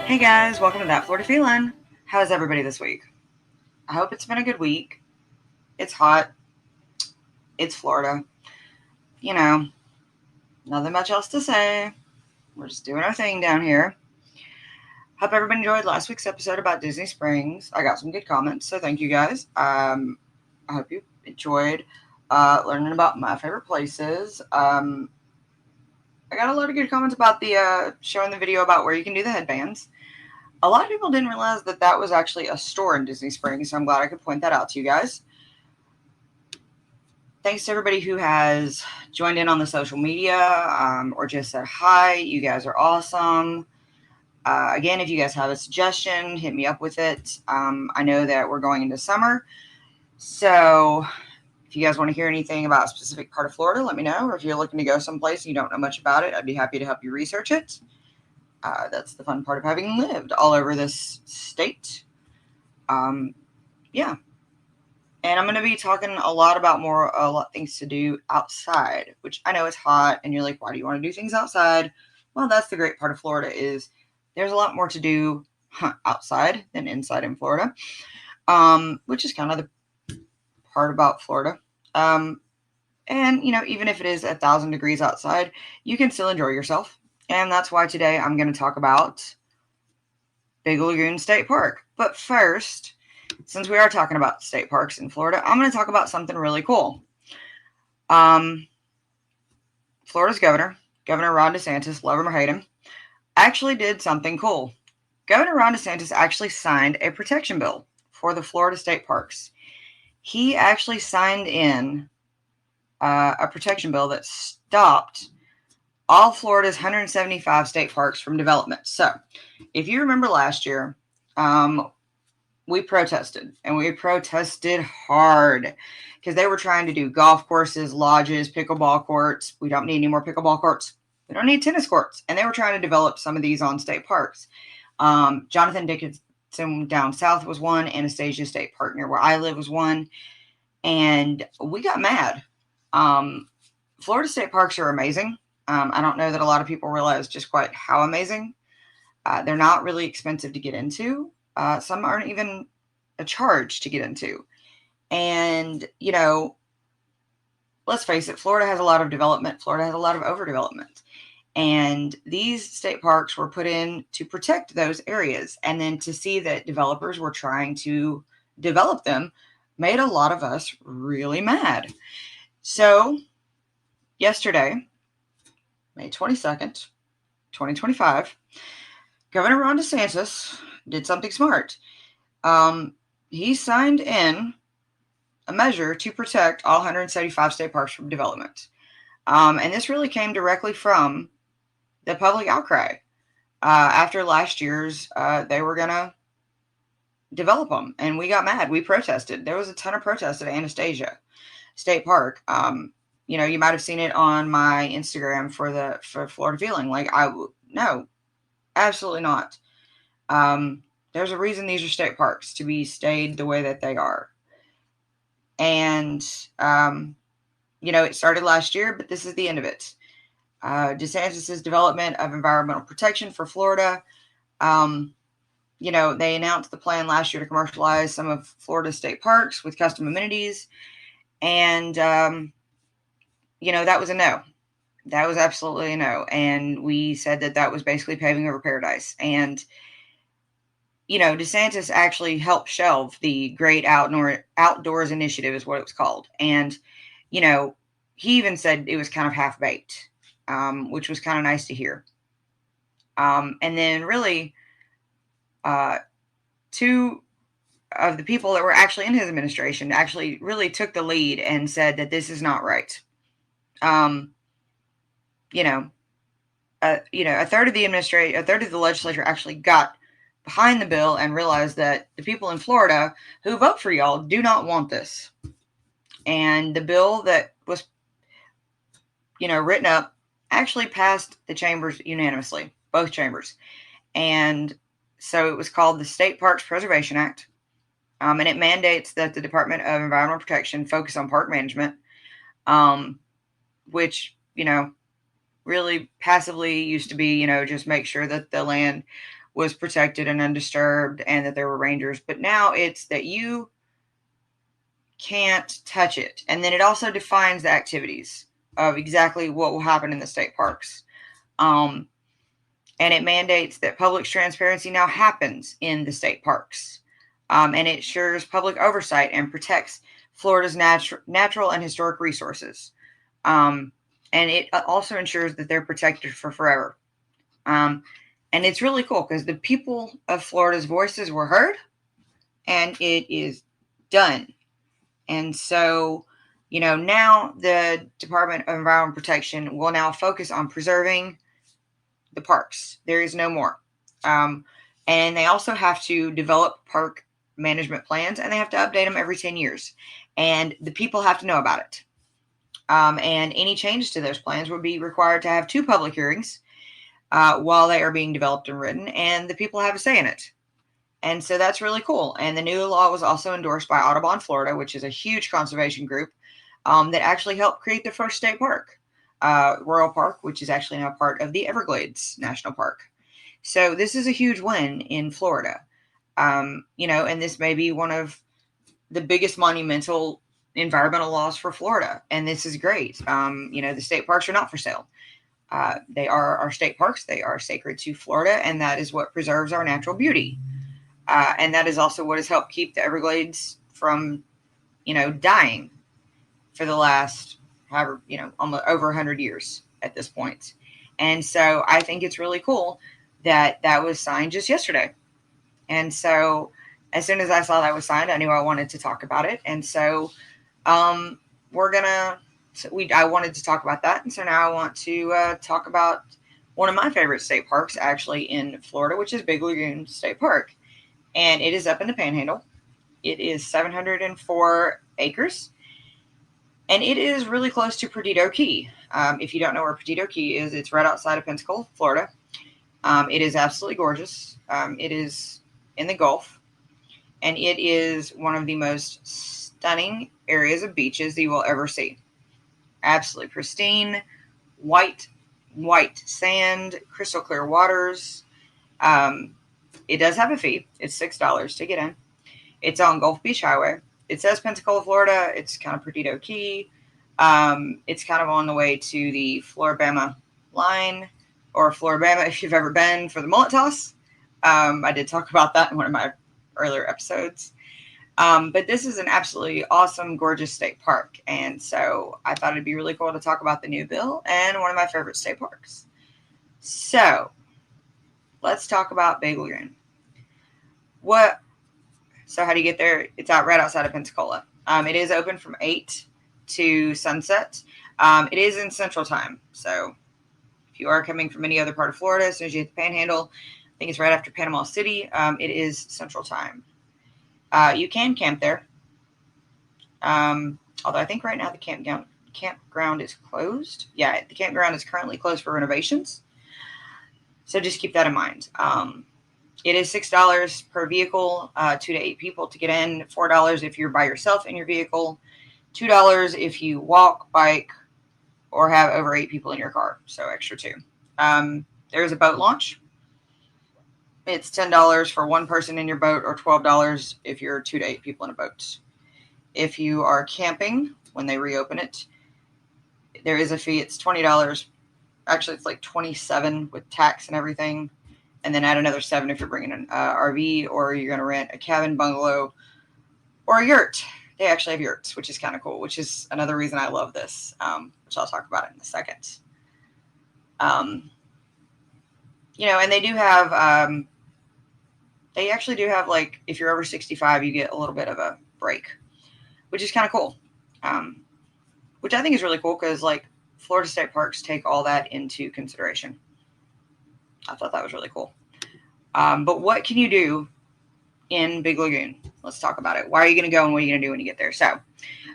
Hey guys, welcome to That Florida Feeling. How's everybody this week? I hope it's been a good week. It's hot. It's Florida. You know, nothing much else to say. We're just doing our thing down here. Hope everybody enjoyed last week's episode about Disney Springs. I got some good comments, so thank you guys. I hope you enjoyed learning about my favorite places. I got a lot of good comments about the showing the video about where you can do the headbands. A lot of people didn't realize that that was actually a store in Disney Springs, so I'm glad I could point that out to you guys. Thanks to everybody who has joined in on the social media or just said hi. You guys are awesome. Again, if you guys have a suggestion, hit me up with it. I know that we're going into summer, so if you guys want to hear anything about a specific part of Florida, let me know. Or if you're looking to go someplace and you don't know much about it, I'd be happy to help you research it. That's the fun part of having lived all over this state. Yeah. And I'm going to be talking a lot about a lot of things to do outside, which I know it's hot and you're like, why do you want to do things outside? Well, that's the great part of Florida is there's a lot more to do outside than inside in Florida, which is kind of the part about Florida. And, even if it is 1,000 degrees outside, you can still enjoy yourself. And that's why today I'm going to talk about Big Lagoon State Park. But first, since we are talking about state parks in Florida, I'm going to talk about something really cool. Florida's Governor Ron DeSantis, love him or hate him, actually did something cool. Governor Ron DeSantis actually signed a protection bill for the Florida state parks. He actually signed in a protection bill that stopped all Florida's 175 state parks from development. So, if you remember last year, we protested, and we protested hard because they were trying to do golf courses, lodges, pickleball courts. We don't need any more pickleball courts. We don't need tennis courts. And they were trying to develop some of these on state parks. Jonathan Dickinson down south was one. Anastasia State Park near where I live was one. And we got mad. Florida state parks are amazing. I don't know that a lot of people realize just quite how amazing. They're not really expensive to get into. Some aren't even a charge to get into. And, let's face it, Florida has a lot of development. Florida has a lot of overdevelopment. And these state parks were put in to protect those areas. And then to see that developers were trying to develop them made a lot of us really mad. So, yesterday, May 22nd, 2025, Governor Ron DeSantis did something smart. He signed in a measure to protect all 175 state parks from development. And this really came directly from the public outcry. After last year's, they were going to develop them, and we got mad. We protested. There was a ton of protests at Anastasia State Park. You might have seen it on my Instagram for Florida Feeling. No, absolutely not. There's a reason these are state parks to be stayed the way that they are. And, it started last year, but this is the end of it. DeSantis' development of environmental protection for Florida. They announced the plan last year to commercialize some of Florida's state parks with custom amenities. And, that was a no. That was absolutely a no. And we said that was basically paving over paradise. And, DeSantis actually helped shelve the Great Outdoors Initiative is what it was called. And, he even said it was kind of half-baked, which was kind of nice to hear. And then really, two of the people that were actually in his administration actually really took the lead and said that this is not right. A third of the legislature actually got behind the bill and realized that the people in Florida who vote for y'all do not want this. And the bill that was, written up actually passed the chambers unanimously, both chambers. And so it was called the State Parks Preservation Act. And it mandates that the Department of Environmental Protection focus on park management, which, really passively used to be, just make sure that the land was protected and undisturbed and that there were rangers. But now it's that you can't touch it. And then it also defines the activities of exactly what will happen in the state parks. And it mandates that public transparency now happens in the state parks. And it ensures public oversight and protects Florida's natural and historic resources. And it also ensures that they're protected for forever. And it's really cool because the people of Florida's voices were heard, and it is done. And so, now the Department of Environmental Protection will now focus on preserving the parks. There is no more. And they also have to develop park management plans, and they have to update them every 10 years. And the people have to know about it. And any changes to those plans would be required to have 2 public hearings while they are being developed and written, and the people have a say in it. And so that's really cool. And the new law was also endorsed by Audubon Florida, which is a huge conservation group that actually helped create the first state park, Royal Park, which is actually now part of the Everglades National Park. So this is a huge win in Florida. And this may be one of the biggest monumental environmental laws for Florida. And this is great. The state parks are not for sale. They are our state parks. They are sacred to Florida, and that is what preserves our natural beauty. And that is also what has helped keep the Everglades from, dying for the last, almost over 100 years at this point. And so I think it's really cool that that was signed just yesterday. And so as soon as I saw that was signed, I knew I wanted to talk about it. And so I wanted to talk about that. And so now I want to talk about one of my favorite state parks actually in Florida, which is Big Lagoon State Park. And it is up in the Panhandle. It is 704 acres. And it is really close to Perdido Key. If you don't know where Perdido Key is, it's right outside of Pensacola, Florida. It is absolutely gorgeous. It is in the Gulf. And it is one of the most stunning areas of beaches that you will ever see. Absolutely pristine, white sand, crystal clear waters. It does have a fee. It's $6 to get in. It's on Gulf Beach Highway. It says Pensacola, Florida. It's kind of Perdido Key. It's kind of on the way to the Floribama line, or Floribama if you've ever been for the mullet toss. I did talk about that in one of my earlier episodes. But this is an absolutely awesome, gorgeous state park. And so I thought it'd be really cool to talk about the new bill and one of my favorite state parks. So let's talk about Big Lagoon. So how do you get there? It's right outside of Pensacola. It is open from 8 to sunset. It is in Central Time. So if you are coming from any other part of Florida, as soon as you hit the Panhandle, I think it's right after Panama City, it is Central Time. You can camp there. Although I think right now the campground is closed. Yeah, the campground is currently closed for renovations. So just keep that in mind. It is $6 per vehicle, 2 to 8 people to get in, $4 if you're by yourself in your vehicle, $2 if you walk, bike, or have over 8 people in your car, so extra $2. There is a boat launch. It's $10 for one person in your boat, or $12 if you're 2 to 8 people in a boat. If you are camping, when they reopen it, there is a fee. It's $20. Actually, it's like $27 with tax and everything. And then add another $7 if you're bringing an RV, or you're going to rent a cabin, bungalow, or a yurt. They actually have yurts, which is kind of cool, which is another reason I love this, which I'll talk about in a second. And they do have, they actually do have, like, if you're over 65, you get a little bit of a break, which is kind of cool. Which I think is really cool because, like, Florida state parks take all that into consideration. I thought that was really cool. But what can you do in Big Lagoon? Let's talk about it. Why are you going to go, and what are you going to do when you get there? So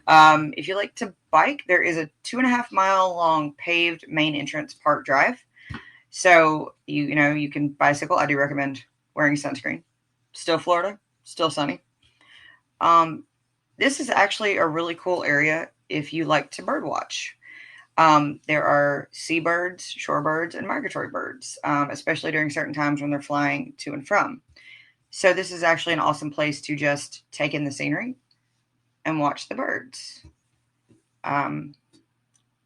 if you like to bike, there is a 2.5 mile long paved main entrance park drive. So, you can bicycle. I do recommend wearing sunscreen. Still Florida, still sunny. This is actually a really cool area if you like to bird watch. There are seabirds, shorebirds, and migratory birds, especially during certain times when they're flying to and from. So this is actually an awesome place to just take in the scenery and watch the birds. Um,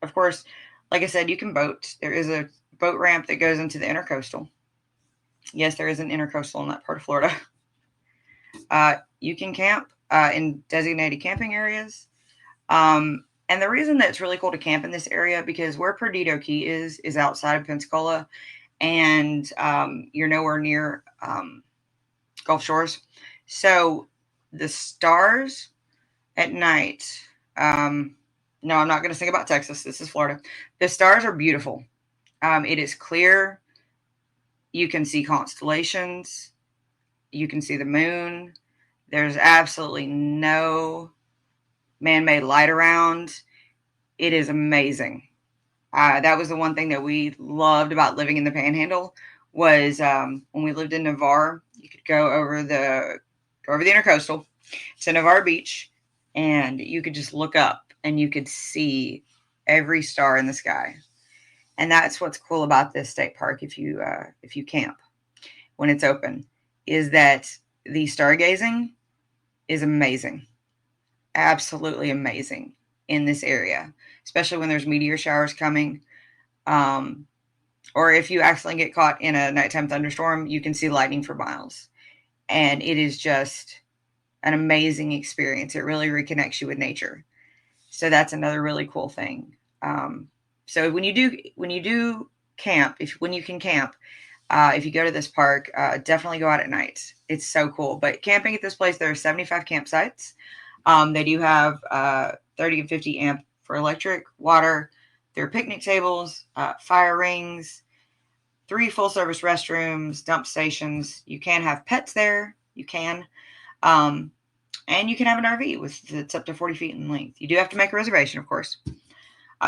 of course, like I said, you can boat. There is a boat ramp that goes into the intercoastal. Yes, there is an intercoastal in that part of Florida. You can camp in designated camping areas. And the reason that it's really cool to camp in this area, because where Perdido Key is outside of Pensacola, and you're nowhere near Gulf Shores. So the stars at night, no, I'm not going to sing about Texas. This is Florida. The stars are beautiful. It is clear. You can see constellations. You can see the moon. There's absolutely no man-made light around. It is amazing. That was the one thing that we loved about living in the Panhandle was when we lived in Navarre. You could go over the intercoastal to Navarre Beach, and you could just look up and you could see every star in the sky. And that's what's cool about this state park. If you camp when it's open, is that the stargazing is amazing, absolutely amazing in this area, especially when there's meteor showers coming. Or if you accidentally get caught in a nighttime thunderstorm, you can see lightning for miles. And it is just an amazing experience. It really reconnects you with nature. So that's another really cool thing. So when you do camp, when you can camp, if you go to this park, definitely go out at night. It's so cool. But camping at this place, there are 75 campsites. They do have 30 and 50 amp for electric, water. There are picnic tables, fire rings, 3 full-service restrooms, dump stations. You can have pets there. You can. And you can have an RV that's up to 40 feet in length. You do have to make a reservation, of course.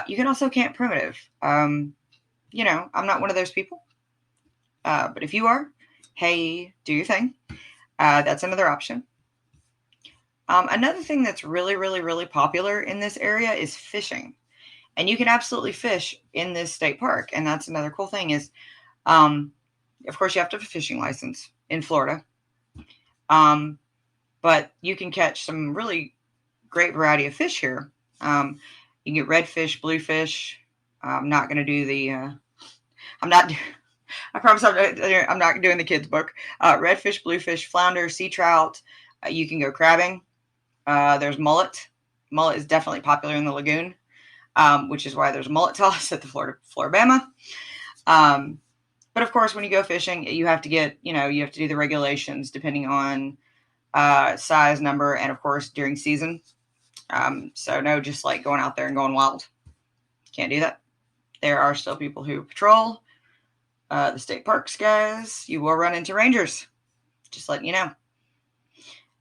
You can also camp primitive. I'm not one of those people. But if you are, hey, do your thing. That's another option. Another thing that's really, really, really popular in this area is fishing. And you can absolutely fish in this state park. And that's another cool thing is, of course, you have to have a fishing license in Florida. But you can catch some really great variety of fish here. You can get redfish, bluefish. I'm not going to do the, I promise I'm not doing the kids book. Redfish, bluefish, flounder, sea trout. You can go crabbing. There's mullet. Mullet is definitely popular in the lagoon, which is why there's a mullet toss at the Floribama. But of course, when you go fishing, you have to do the regulations depending on size, number, and of course during season. So no, just like going out there and going wild. Can't do that. There are still people who patrol the state parks, guys. You will run into rangers. Just letting you know.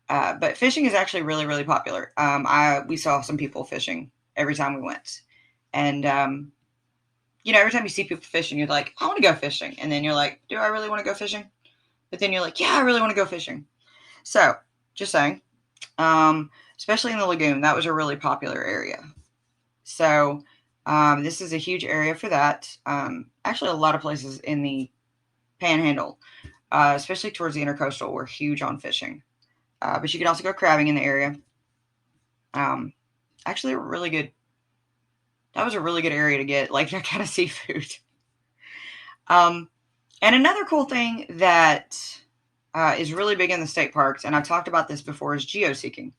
But fishing is actually really, really popular. We saw some people fishing every time we went. And, every time you see people fishing, you're like, I want to go fishing. And then you're like, do I really want to go fishing? But then you're like, yeah, I really want to go fishing. So, just saying. Especially in the lagoon, that was a really popular area. So, this is a huge area for that. Actually, a lot of places in the Panhandle, especially towards the intercoastal, were huge on fishing. But you can also go crabbing in the area. Actually, that was a really good area to get like that kind of seafood. And another cool thing that is really big in the state parks, and I've talked about this before, is geoseeking.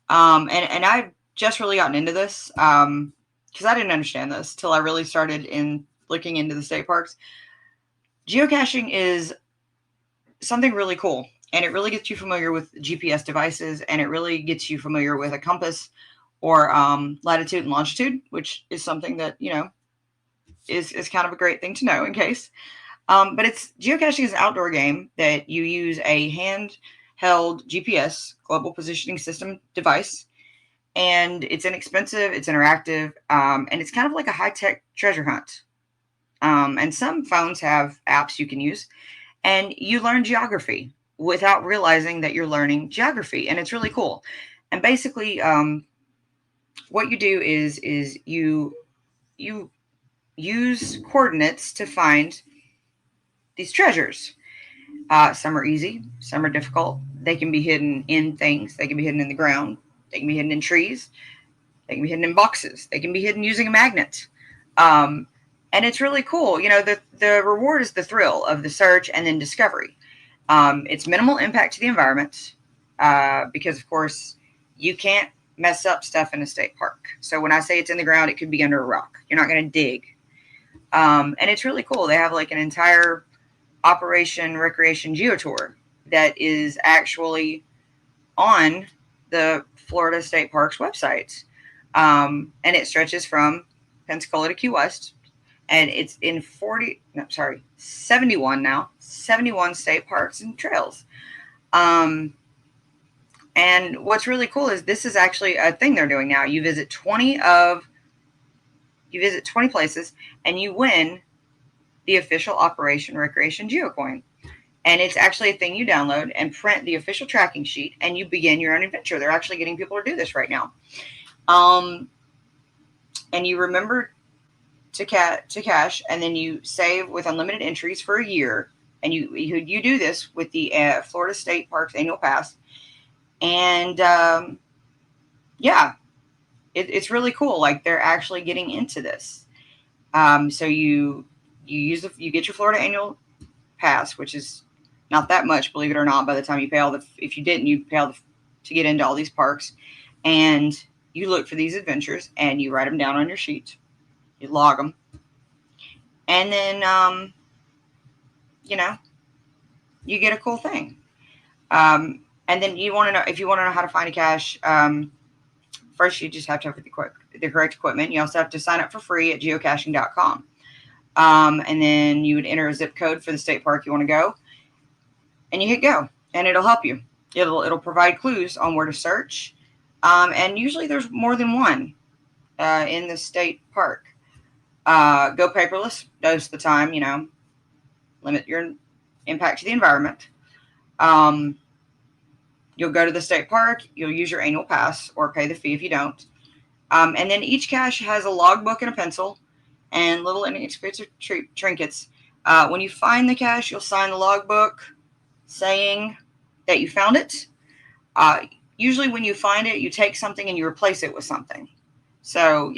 And I've just really gotten into this because I didn't understand this till I really started looking into the state parks. Geocaching is something really cool. And it really gets you familiar with GPS devices, and it really gets you familiar with a compass or latitude and longitude, which is something that, is kind of a great thing to know in case. But geocaching is an outdoor game that you use a handheld GPS, global positioning system device, and it's inexpensive, it's interactive, and it's kind of like a high-tech treasure hunt. And some phones have apps you can use, and you learn geography without realizing that you're learning geography. And it's really cool. And basically, what you do is you you use coordinates to find these treasures. Some are easy, some are difficult. They can be hidden in things. They can be hidden in the ground. They can be hidden in trees. They can be hidden in boxes. They can be hidden using a magnet. Um, and it's really cool. You know, the reward is the thrill of the search and then discovery. It's minimal impact to the environment because, of course, you can't mess up stuff in a state park. So when I say it's in the ground, it could be under a rock. You're not going to dig. And it's really cool. They have like an entire Operation Recreation Geotour that is actually on the Florida State Parks website. And it stretches from Pensacola to Key West. And it's in 71 now, 71 state parks and trails. And what's really cool is this is actually a thing they're doing now. You visit 20 places and you win the official Operation Recreation Geocoin. And it's actually a thing you download and print the official tracking sheet and you begin your own adventure. They're actually getting people to do this right now. And you remember to cash, and then you save with unlimited entries for a year. And you do this with the Florida State Parks annual pass. And yeah, it's really cool. Like they're actually getting into this. So you get your Florida annual pass, which is not that much, believe it or not. By the time you pay if you didn't, you pay to get into all these parks, and you look for these adventures and you write them down on your sheet. You log them, and then you get a cool thing. And then you want to know if you want to know how to find a cache. First, you just have to have the correct equipment. You also have to sign up for free at geocaching.com. And then you would enter a zip code for the state park you want to go, and you hit go, and it'll help you. It'll provide clues on where to search, and usually there's more than one in the state park. Go paperless most of the time. Limit your impact to the environment. You'll go to the state park. You'll use your annual pass or pay the fee if you don't. And then each cache has a logbook and a pencil and little inexpensive trinkets. When you find the cache, you'll sign the logbook saying that you found it. Usually when you find it, you take something and you replace it with something. So,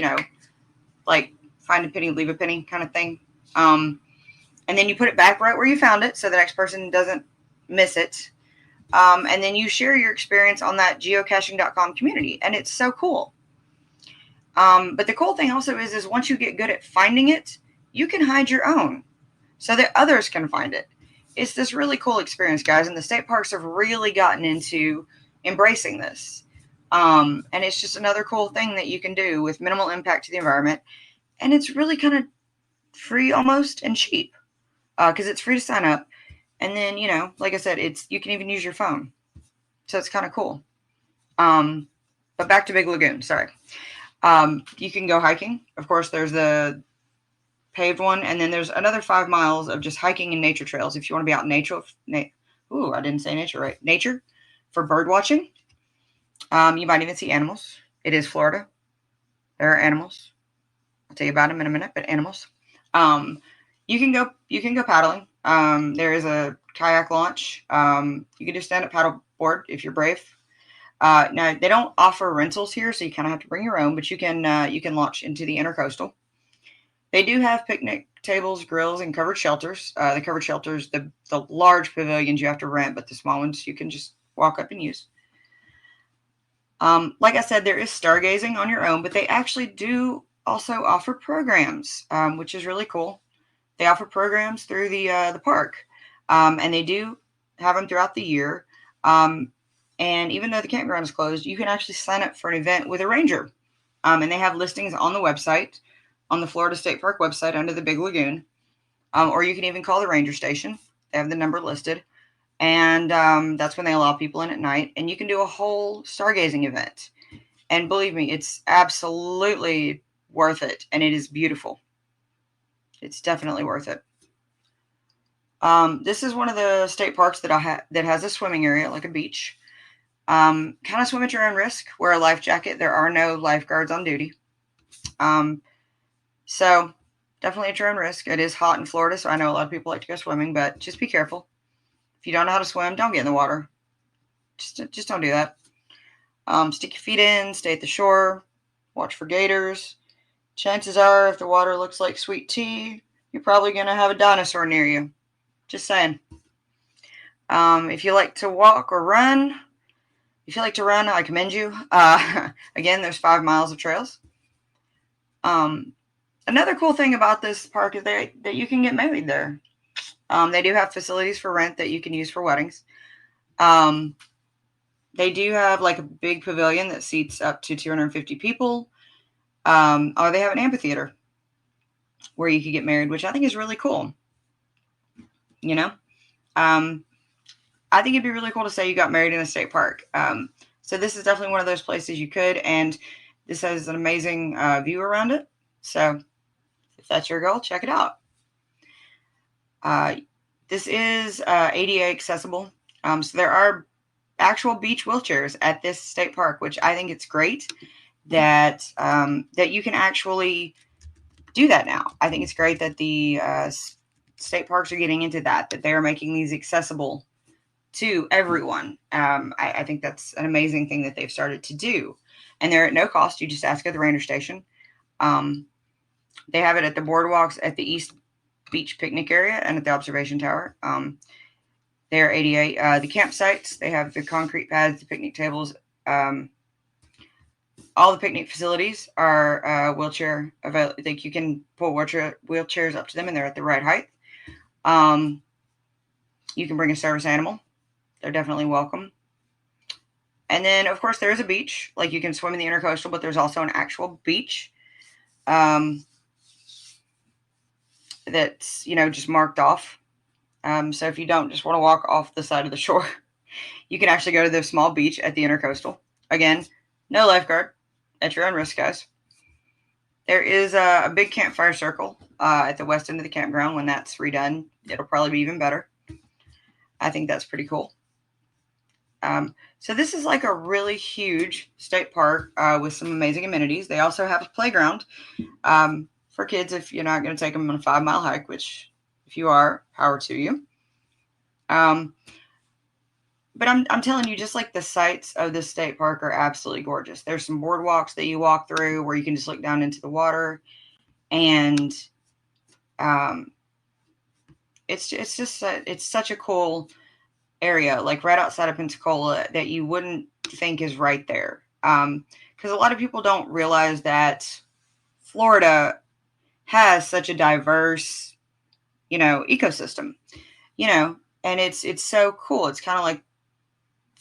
like find a penny, leave a penny kind of thing. And then you put it back right where you found it so the next person doesn't miss it. And then you share your experience on that geocaching.com community. And it's so cool. But the cool thing also is once you get good at finding it, you can hide your own so that others can find it. It's this really cool experience, guys. And the state parks have really gotten into embracing this. And it's just another cool thing that you can do with minimal impact to the environment. And it's really kind of free almost and cheap because it's free to sign up. And then, like I said, you can even use your phone. So it's kind of cool. But back to Big Lagoon. Sorry. You can go hiking. Of course, there's the paved one. And then there's another 5 miles of just hiking and nature trails. If you want to be out in nature. I didn't say nature right. Nature for bird watching. You might even see animals. It is Florida. There are animals. I'll tell you about them in a minute, but animals. You can go paddling. There is a kayak launch. You can do stand-up paddle board if you're brave. Now they don't offer rentals here, so you kind of have to bring your own, but you can launch into the intercoastal. They do have picnic tables, grills, and covered shelters. The covered shelters, the large pavilions you have to rent, but the small ones you can just walk up and use. Like I said, there is stargazing on your own, but they actually do also offer programs, which is really cool. They offer programs through the park, and they do have them throughout the year. And even though the campground is closed, you can actually sign up for an event with a ranger. And they have listings on the website, on the Florida State Park website under the Big Lagoon. Or you can even call the ranger station. They have the number listed. And that's when they allow people in at night. And you can do a whole stargazing event. And believe me, it's absolutely worth it. And it is beautiful. It's definitely worth it. This is one of the state parks that has a swimming area, like a beach. Kind of swim at your own risk. Wear a life jacket. There are no lifeguards on duty. So definitely at your own risk. It is hot in Florida, so I know a lot of people like to go swimming, but just be careful. If you don't know how to swim, don't get in the water. Just don't do that. Stick your feet in, stay at the shore, watch for gators. Chances are, if the water looks like sweet tea, you're probably going to have a dinosaur near you. Just saying. If you like to walk or run, if you like to run, I commend you. Again, there's 5 miles of trails. Another cool thing about this park is that you can get married there. They do have facilities for rent that you can use for weddings. They do have like a big pavilion that seats up to 250 people. Or they have an amphitheater where you could get married, which I think is really cool. You know, I think it'd be really cool to say you got married in a state park. So this is definitely one of those places you could, and this has an amazing view around it. So if that's your goal, check it out. This is ADA accessible. So there are actual beach wheelchairs at this state park, which I think it's great that that you can actually do that now. I think it's great that the state parks are getting into that they are making these accessible to everyone. I think that's an amazing thing that they've started to do. And they're at no cost. You just ask at the ranger station. They have it at the boardwalks at the East Beach picnic area and at the observation tower. They're 88. The campsites, they have the concrete pads, the picnic tables. All the picnic facilities are wheelchair available. Like you can pull wheelchairs up to them and they're at the right height. You can bring a service animal. They're definitely welcome. And then, of course, there is a beach. Like you can swim in the intercoastal, but there's also an actual beach that's, just marked off. So if you don't just want to walk off the side of the shore, you can actually go to the small beach at the intercoastal. Again, no lifeguard, at your own risk, guys. There is a big campfire circle at the west end of the campground. When that's redone, it'll probably be even better. I think that's pretty cool. So this is like a really huge state park with some amazing amenities. They also have a playground for kids if you're not going to take them on a 5-mile hike, which if you are, power to you. But I'm telling you, just like the sights of this state park are absolutely gorgeous. There's some boardwalks that you walk through where you can just look down into the water, and it's such a cool area, like right outside of Pensacola, that you wouldn't think is right there. Because a lot of people don't realize that Florida has such a diverse, ecosystem, and it's so cool. It's kind of like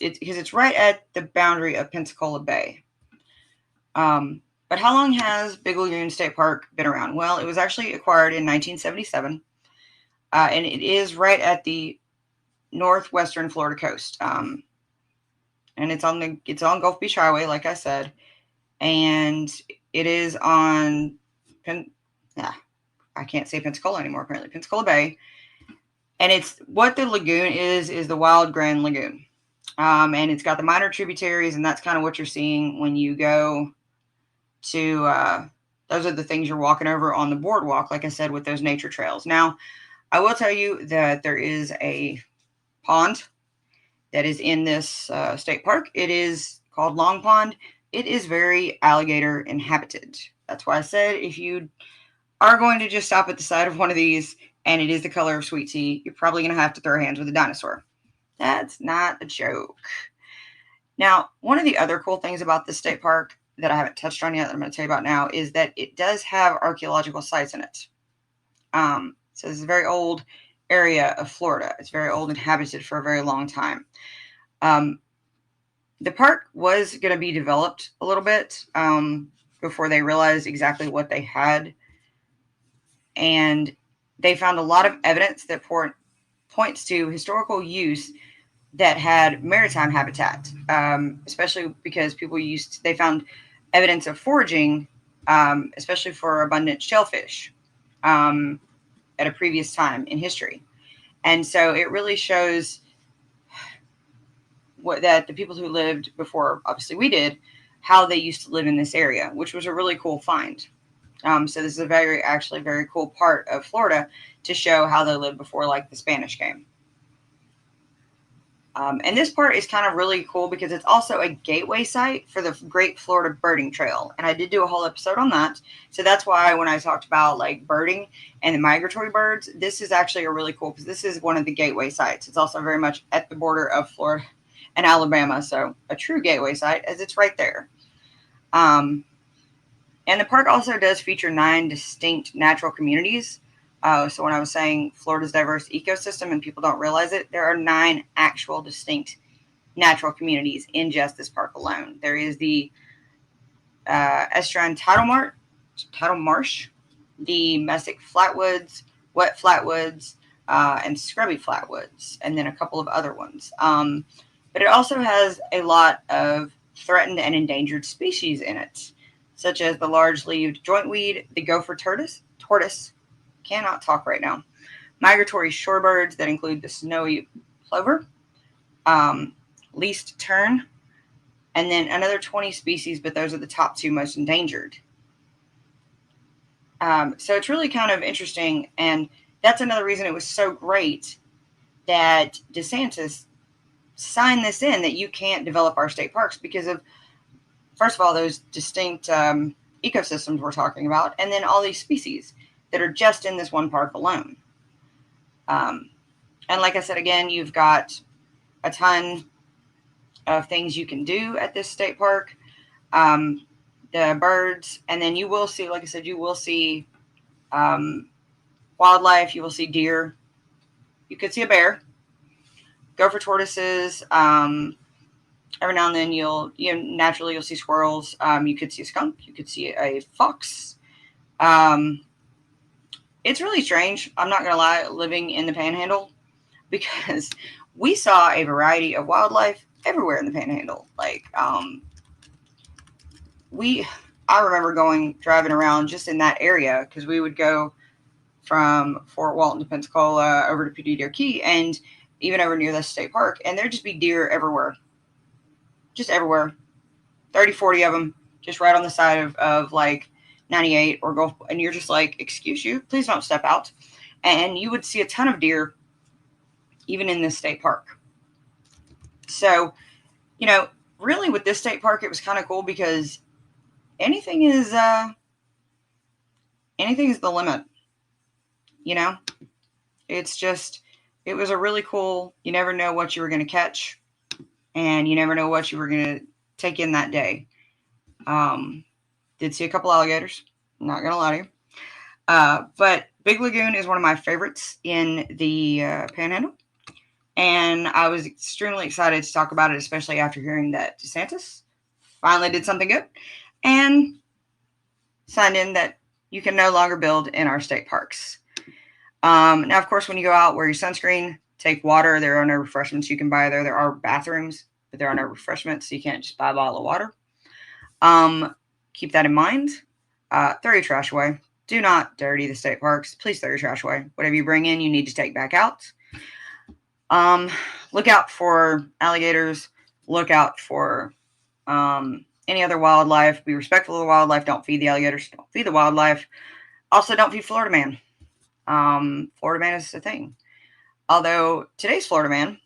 because it's right at the boundary of Pensacola Bay. But how long has Big Lagoon State Park been around? Well, it was actually acquired in 1977, and it is right at the northwestern Florida coast. And it's on Gulf Beach Highway, like I said, and it is on I can't say Pensacola anymore. Apparently, Pensacola Bay, and it's what the lagoon is the Wild Grand Lagoon, and it's got the minor tributaries, and that's kind of what you're seeing when you go to. Those are the things you're walking over on the boardwalk, like I said, with those nature trails. Now, I will tell you that there is a pond that is in this state park. It is called Long Pond. It is very alligator inhabited. That's why I said if you are going to just stop at the side of one of these and it is the color of sweet tea, you're probably going to have to throw hands with a dinosaur. That's not a joke. Now, one of the other cool things about this state park that I haven't touched on yet that I'm going to tell you about now is that it does have archaeological sites in it. So this is a very old area of Florida. It's very old, inhabited for a very long time. The park was going to be developed a little bit before they realized exactly what they had. And they found a lot of evidence that points to historical use that had maritime habitat, especially because they found evidence of foraging, especially for abundant shellfish at a previous time in history. And so it really shows that the people who lived before, obviously we did, how they used to live in this area, which was a really cool find. So this is a actually very cool part of Florida to show how they lived before, like, the Spanish came. And this part is kind of really cool because it's also a gateway site for the Great Florida Birding Trail. And I did do a whole episode on that. So that's why when I talked about like birding and the migratory birds, this is actually a really cool, because this is one of the gateway sites. It's also very much at the border of Florida and Alabama. So a true gateway site, as it's right there. And the park also does feature 9 distinct natural communities. So when I was saying Florida's diverse ecosystem and people don't realize it, there are 9 actual distinct natural communities in just this park alone. There is the Estuarine Tidal Marsh, the Messick Flatwoods, Wet Flatwoods, and Scrubby Flatwoods, and then a couple of other ones. But it also has a lot of threatened and endangered species in it, such as the large-leaved jointweed, the gopher tortoise, cannot talk right now, migratory shorebirds that include the snowy plover, least tern, and then another 20 species, but those are the top 2 most endangered. So it's really kind of interesting, and that's another reason it was so great that DeSantis signed this in, that you can't develop our state parks because of, first of all, those distinct ecosystems we're talking about, and then all these species that are just in this one park alone. And like I said, again, you've got a ton of things you can do at this state park. The birds, and then you will see, like I said, you will see wildlife. You will see deer. You could see a bear, gopher tortoises. Every now and then naturally you'll see squirrels. You could see a skunk. You could see a fox. It's really strange, I'm not going to lie, living in the Panhandle, because we saw a variety of wildlife everywhere in the Panhandle. Like, I remember driving around just in that area, because we would go from Fort Walton to Pensacola over to Perdido Key and even over near the state park, and there'd just be deer everywhere. Just everywhere. 30, 40 of them, just right on the side of like 98 or Gulf, and you're just like, excuse you, please don't step out. And you would see a ton of deer even in this state park. So, really with this state park, it was kind of cool because anything is the limit. It's just, it was a really cool, you never know what you were going to catch, and you never know what you were going to take in that day. Did see a couple alligators, not going to lie to you. But Big Lagoon is one of my favorites in the Panhandle. And I was extremely excited to talk about it, especially after hearing that DeSantis finally did something good and signed in that you can no longer build in our state parks. Now, of course, when you go out, wear your sunscreen, take water. There are no refreshments you can buy there. There are bathrooms, but there are no refreshments, so you can't just buy a bottle of water. Keep that in mind. Throw your trash away. Do not dirty the state parks. Please throw your trash away. Whatever you bring in, you need to take back out. Look out for alligators. Look out for any other wildlife. Be respectful of the wildlife. Don't feed the alligators. Don't feed the wildlife. Also, don't feed Florida Man. Florida Man is a thing. Although today's Florida Man,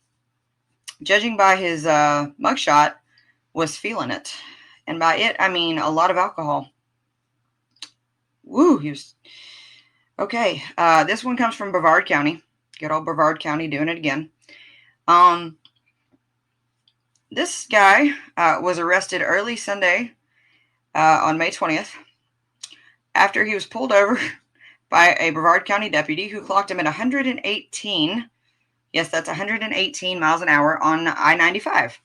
judging by his mugshot, was feeling it. And by it, I mean a lot of alcohol. Woo, he was... Okay, this one comes from Brevard County. Good old Brevard County doing it again. This guy was arrested early Sunday on May 20th after he was pulled over by a Brevard County deputy who clocked him at 118. Yes, that's 118 miles an hour on I-95.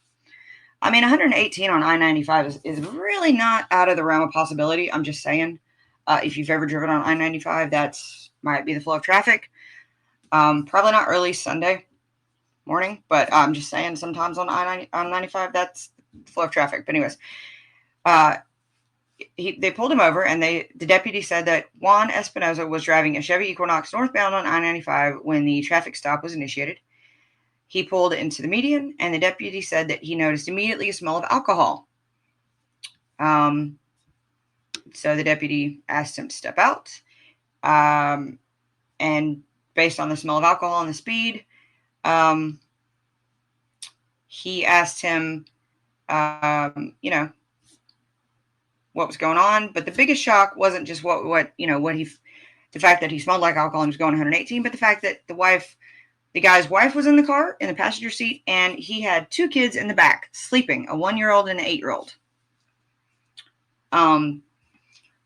I mean, 118 on I-95 is really not out of the realm of possibility. I'm just saying, if you've ever driven on I-95, that might be the flow of traffic. Probably not early Sunday morning, but I'm just saying sometimes on I-95, that's the flow of traffic. But anyways, they pulled him over, and the deputy said that Juan Espinoza was driving a Chevy Equinox northbound on I-95 when the traffic stop was initiated. He pulled into the median, and the deputy said that he noticed immediately a smell of alcohol. So the deputy asked him to step out. And based on the smell of alcohol and the speed, he asked him, what was going on. But the biggest shock wasn't just the fact that he smelled like alcohol and was going 118, but the fact that the guy's wife was in the car in the passenger seat, and he had 2 kids in the back sleeping, a 1-year-old and an 8-year-old.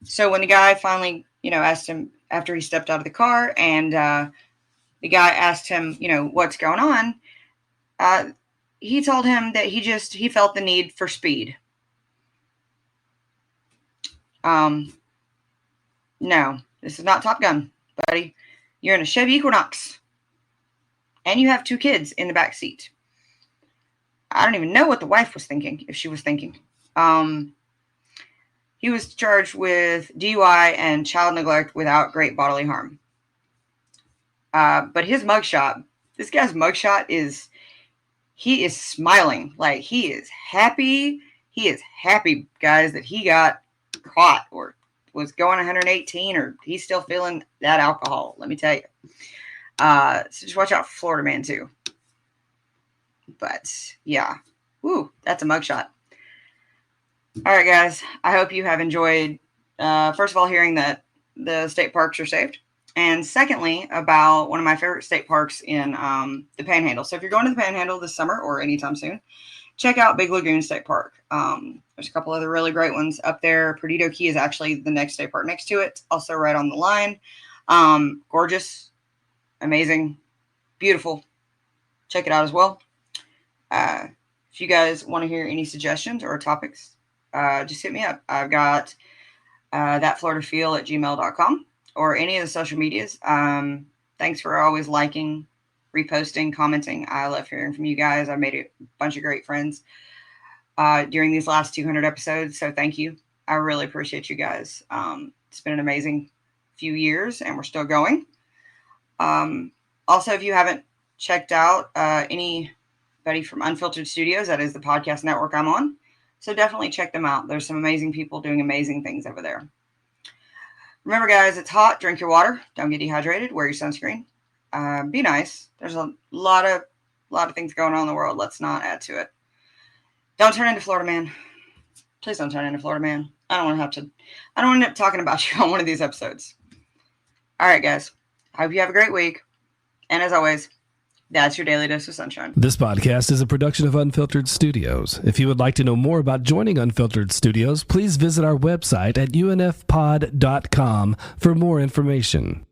So when the guy finally, asked him after he stepped out of the car, and the guy asked him, what's going on, he told him that he felt the need for speed. No, this is not Top Gun, buddy. You're in a Chevy Equinox, and you have 2 kids in the back seat. I don't even know what the wife was thinking, if she was thinking. He was charged with DUI and child neglect without great bodily harm. But his mugshot, this guy's mugshot he is smiling. Like, he is happy. He is happy, guys, that he got caught or was going 118, or he's still feeling that alcohol, let me tell you. So just watch out for Florida man too. But yeah, woo, that's a mugshot. All right, guys, I hope you have enjoyed, first of all, hearing that the state parks are saved, and secondly, about one of my favorite state parks in the Panhandle. So if you're going to the Panhandle this summer or anytime soon, check out Big Lagoon State Park. There's a couple other really great ones up there. Perdido Key is actually the next state park next to it, also right on the line. Gorgeous, amazing, beautiful. Check it out as well. If you guys want to hear any suggestions or topics, just hit me up. I've got thatfloridafeel@gmail.com or any of the social medias. Thanks for always liking, reposting, commenting. I love hearing from you guys. I've made a bunch of great friends during these last 200 episodes, so thank you. I really appreciate you guys. It's been an amazing few years, and we're still going. Also, if you haven't checked out anybody from Unfiltered Studios, that is the podcast network I'm on, so definitely check them out. There's some amazing people doing amazing things over there. Remember, guys, it's hot. Drink your water. Don't get dehydrated. Wear your sunscreen. Be nice. There's a lot of things going on in the world. Let's not add to it. Don't turn into Florida man. Please don't turn into Florida man. I don't want to end up talking about you on one of these episodes. All right, guys. I hope you have a great week. And as always, that's your daily dose of sunshine. This podcast is a production of Unfiltered Studios. If you would like to know more about joining Unfiltered Studios, please visit our website at unfpod.com for more information.